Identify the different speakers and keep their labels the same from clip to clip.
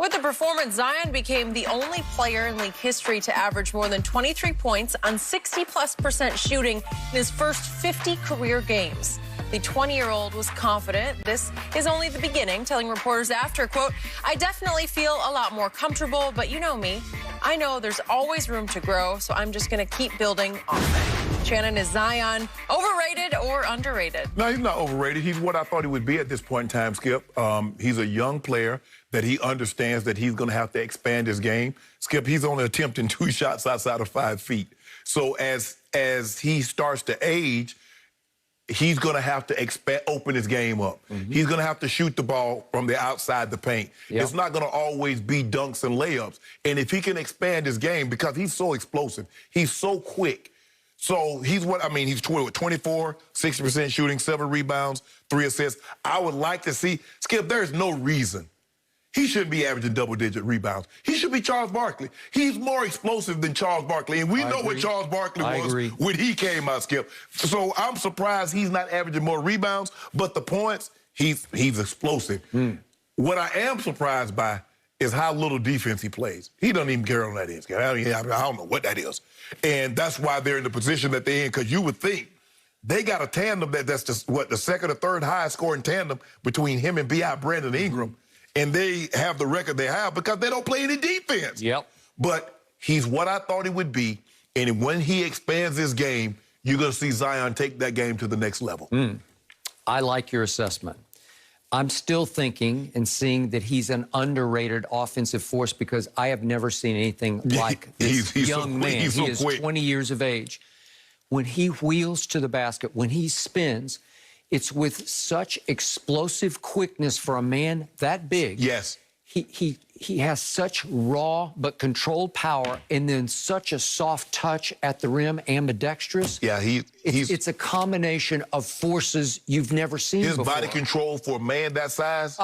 Speaker 1: With the performance, Zion became the only player in league history to average more than 23 points on 60+% shooting in his first 50 career games. The 20-year-old was confident this is only the beginning, telling reporters after, quote, "I definitely feel a lot more comfortable, but you know me. I know there's always room to grow, so I'm just going to keep building off it." Shannon, is Zion overrated or underrated?
Speaker 2: No, he's not overrated. He's what I thought he would be at this point in time, Skip. He's a young player that he understands that he's going to have to expand his game. Skip, he's only attempting 2 shots outside of 5 feet. So as he starts to age, he's going to have to open his game up. He's going to have to shoot the ball from the outside the paint. It's not going to always be dunks and layups. And if he can expand his game, because he's so explosive, he's so quick. So he's he's 24, 60% shooting, 7 rebounds, 3 assists. I would like to see, Skip, there's no reason he shouldn't be averaging double-digit rebounds. He should be Charles Barkley. He's more explosive than Charles Barkley, and we know what Charles Barkley was when he came out, Skip. So I'm surprised he's not averaging more rebounds, but the points, he's explosive. What I am surprised by is how little defense he plays. He doesn't even care on that is. I don't know what that is. And that's why they're in the position that they're in, because you would think they got a tandem that's the second or third highest scoring tandem between him and B.I. Brandon Ingram. And they have the record they have because they don't play any defense. But he's what I thought he would be. And when he expands his game, you're going to see Zion take that game to the next level.
Speaker 3: I like your assessment. I'm still thinking and seeing that he's an underrated offensive force because I have never seen anything like this young man. He is 20 years of age. When he wheels to the basket, when he spins, it's with such explosive quickness for a man that big. He has such raw but controlled power, and then such a soft touch at the rim, ambidextrous. It's a combination of forces you've never seen before.
Speaker 2: His body control for a man that size,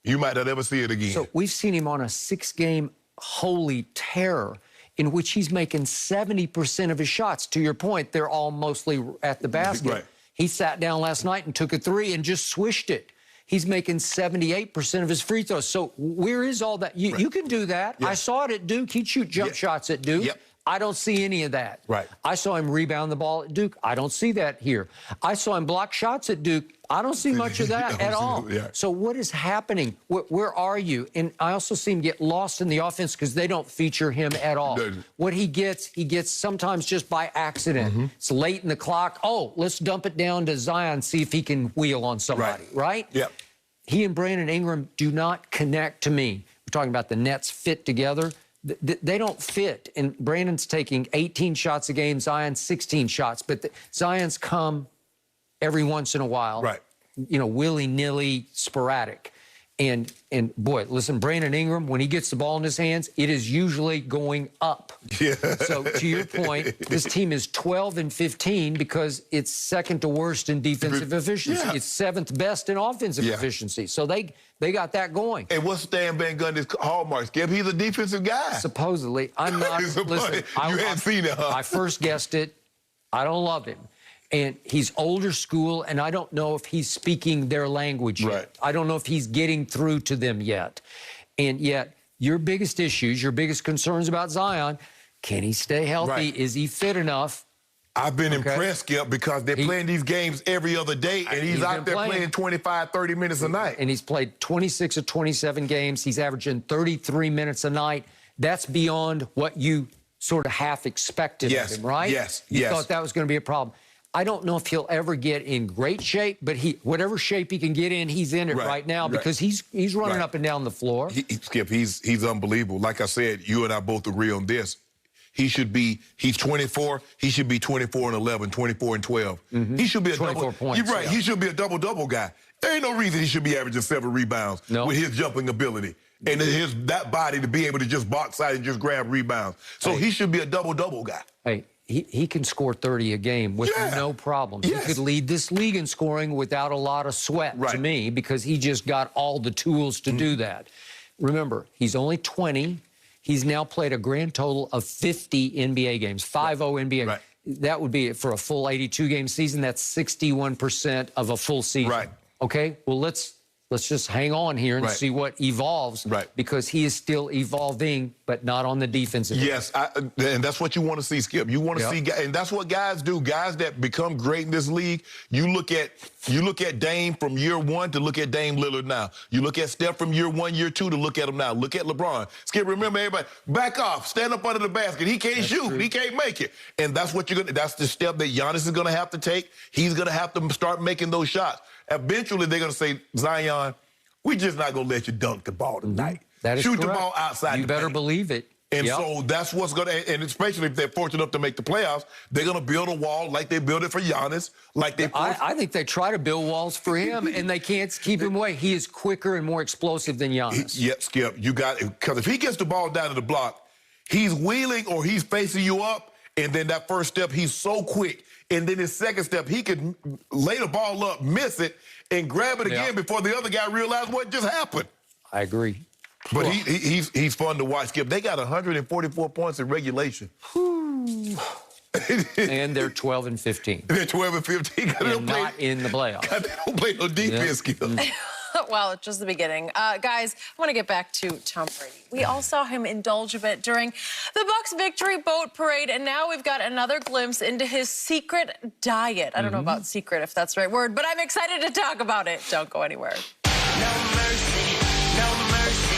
Speaker 2: you might not ever see it again.
Speaker 3: So we've seen him on a 6-game holy terror in which he's making 70% of his shots. To your point, they're all mostly at the basket. He sat down last night and took a 3 and just swished it. He's making 78% of his free throws. So where is all that? You can do that. I saw it at Duke. He'd shoot jump shots at Duke. I don't see any of that. I saw him rebound the ball at Duke. I don't see that here. I saw him block shots at Duke. I don't see much of that at all. So what is happening? Where are you? And I also see him get lost in the offense because they don't feature him at all. What he gets sometimes just by accident. It's late in the clock. Oh, let's dump it down to Zion, see if he can wheel on somebody, right? He and Brandon Ingram do not connect to me. We're talking about the Nets fit together. They don't fit, and Brandon's taking 18 shots a game, Zion's 16 shots, but Zion's come every once in a while, you know, willy-nilly, sporadic. And boy, listen, Brandon Ingram, when he gets the ball in his hands, it is usually going up. So to your point, this team is 12-15 because it's second to worst in defensive efficiency. It's 7th best in offensive efficiency. So they got that going.
Speaker 2: And what's Stan Van Gundy's hallmark, Skip? He's a defensive guy.
Speaker 3: Supposedly. I'm not, listen,
Speaker 2: you hadn't seen it, huh?
Speaker 3: I first guessed it. I don't love him. And he's older school, and I don't know if he's speaking their language yet. I don't know if he's getting through to them yet. And yet, your biggest issues, your biggest concerns about Zion, can he stay healthy? Is he fit enough?
Speaker 2: I've been impressed, Skip, because they're playing these games every other day, and he's out there playing 25, 30 minutes a night.
Speaker 3: And he's played 26 or 27 games. He's averaging 33 minutes a night. That's beyond what you sort of half expected of him, right? You thought that was going to be a problem. I don't know if he'll ever get in great shape, but whatever shape he can get in, he's in it right now because he's running up and down the floor.
Speaker 2: Skip, he's unbelievable. Like I said, you and I both agree on this. He's 24, he should be 24-11, 24-12. He should be a
Speaker 3: 24 points.
Speaker 2: You're right, he should be a double-double guy. There ain't no reason he should be averaging 7 rebounds with his jumping ability and that body to be able to just box out and just grab rebounds. So he should be a double-double guy.
Speaker 3: Hey, he can score 30 a game with no problem. He could lead this league in scoring without a lot of sweat to me because he just got all the tools to do that. Remember, he's only 20. He's now played a grand total of 50 NBA games, 50 NBA. That would be for a full 82-game season. That's 61% of a full season. Okay? Well, let's let's just hang on here and see what evolves. Because he is still evolving, but not on the defensive end.
Speaker 2: Yes, and that's what you want to see, Skip. You want to see, and that's what guys do. Guys that become great in this league, you look at Dame from year one to look at Dame Lillard now. You look at Steph from year one, year two to look at him now. Look at LeBron. Skip, remember everybody, back off, stand up under the basket. He can't shoot. True. He can't make it. And that's what that's the step that Giannis is going to have to take. He's going to have to start making those shots. Eventually, they're going to say, Zion, we're just not going to let you dunk the ball tonight.
Speaker 3: That is
Speaker 2: Shoot
Speaker 3: correct.
Speaker 2: the ball outside.
Speaker 3: You better believe it.
Speaker 2: And so that's what's going to, and especially if they're fortunate enough to make the playoffs, they're going to build a wall like they built it for Giannis. Like
Speaker 3: I think they try to build walls for him, and they can't keep him away. He is quicker and more explosive than Giannis.
Speaker 2: Skip, you got it. Because if he gets the ball down to the block, he's wheeling or he's facing you up, and then that first step, he's so quick. And then his second step, he could lay the ball up, miss it, and grab it again before the other guy realized what just happened.
Speaker 3: I agree.
Speaker 2: But he's fun to watch, Skip. They got 144 points in regulation.
Speaker 3: And they're 12 and 15.
Speaker 2: They're 12 and 15.
Speaker 3: And not in the playoffs.
Speaker 2: They don't play no defense, Skip.
Speaker 1: Well, it's just the beginning. Guys, I want to get back to Tom Brady. We all saw him indulge a bit during the Bucks victory boat parade, and now we've got another glimpse into his secret diet. I don't know about secret, if that's the right word, but I'm excited to talk about it. Don't go anywhere.
Speaker 4: No mercy, no mercy.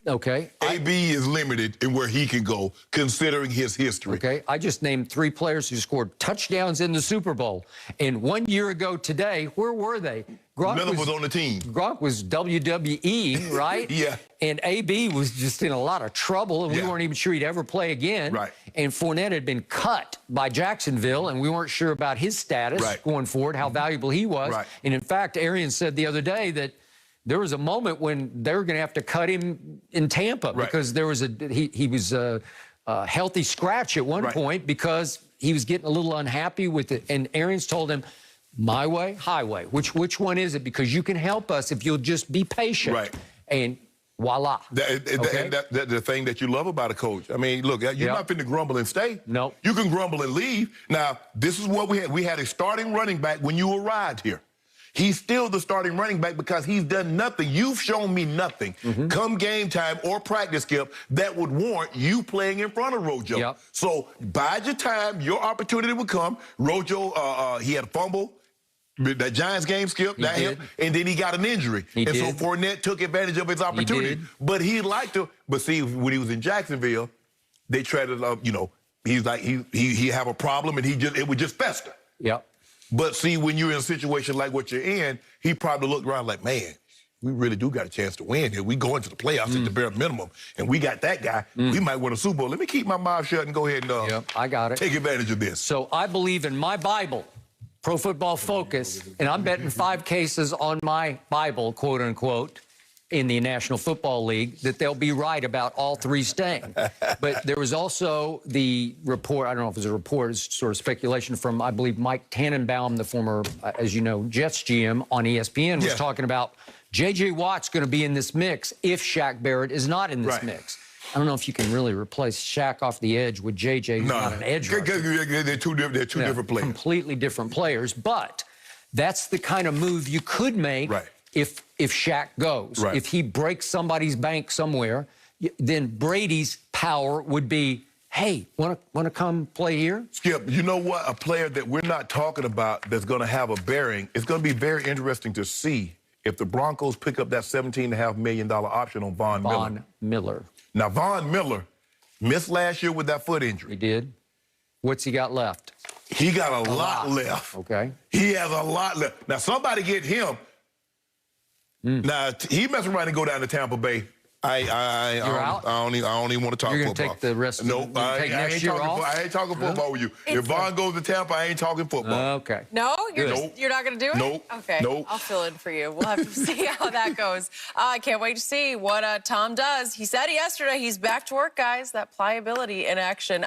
Speaker 3: Okay.
Speaker 2: AB is limited in where he can go, considering his history.
Speaker 3: Okay. I just named 3 players who scored touchdowns in the Super Bowl. And 1 year ago today, where were they?
Speaker 2: None was on the team.
Speaker 3: Gronk was WWE, right?
Speaker 2: Yeah.
Speaker 3: And AB was just in a lot of trouble, and we weren't even sure he'd ever play again.
Speaker 2: Right.
Speaker 3: And Fournette had been cut by Jacksonville, and we weren't sure about his status going forward, how valuable he was.
Speaker 2: Right.
Speaker 3: And in fact, Arians said the other day that there was a moment when they were going to have to cut him in Tampa because there was he was a healthy scratch at one point because he was getting a little unhappy with it. And Arians told him, my way, highway. Which one is it? Because you can help us if you'll just be patient.
Speaker 2: Right.
Speaker 3: And voila.
Speaker 2: The thing that you love about a coach. I mean, look, you're not finna grumble and stay.
Speaker 3: No.
Speaker 2: You can grumble and leave. Now, this is what we had. We had a starting running back when you arrived here. He's still the starting running back because he's done nothing. You've shown me nothing come game time or practice, Skip, that would warrant you playing in front of Rojo. So bide your time. Your opportunity will come. Rojo, he had a fumble. That Giants game, Skip, that him, and then he got an injury. So Fournette took advantage of his opportunity. But he liked to. But see, when he was in Jacksonville, they tried to, he's like, he have a problem and it would just fester. But see, when you're in a situation like what you're in, he probably looked around like, man, we really do got a chance to win here. We go into the playoffs at the bare minimum, and we got that guy. We might win a Super Bowl. Let me keep my mouth shut and go ahead and
Speaker 3: I got it.
Speaker 2: Take advantage of this.
Speaker 3: So I believe in my Bible, Pro Football Focus, and I'm betting 5 cases on my Bible, quote unquote, in the National Football League, that they'll be right about all 3 staying. But there was also the report, I don't know if it was a report, it's sort of speculation from, I believe, Mike Tannenbaum, the former, as you know, Jets GM on ESPN, was talking about J.J. Watt's going to be in this mix if Shaq Barrett is not in this mix. I don't know if you can really replace Shaq off the edge with J.J., who's not an edge rusher.
Speaker 2: They're two different players.
Speaker 3: Completely different players, but that's the kind of move you could make if Shaq goes. If he breaks somebody's bank somewhere, then Brady's power would be, hey, want to come play here?
Speaker 2: Skip, you know what? A player that we're not talking about that's going to have a bearing, it's going to be very interesting to see if the Broncos pick up that $17.5 million option on Von Miller. Now, Von Miller missed last year with that foot injury.
Speaker 3: He did. What's he got left?
Speaker 2: He got a lot left.
Speaker 3: Okay.
Speaker 2: He has a lot left. Now, somebody get him. Now, he mess around and go down to Tampa Bay. I don't even want to talk football.
Speaker 3: You're going to take the rest of the
Speaker 2: Nope, I ain't talking football with you. If Von goes to Tampa, I ain't talking football.
Speaker 3: Okay.
Speaker 1: No? You're not going to do it?
Speaker 2: Nope.
Speaker 1: Okay.
Speaker 2: Nope.
Speaker 1: I'll fill in for you. We'll have to see how that goes. I can't wait to see what Tom does. He said yesterday he's back to work, guys. That pliability in action.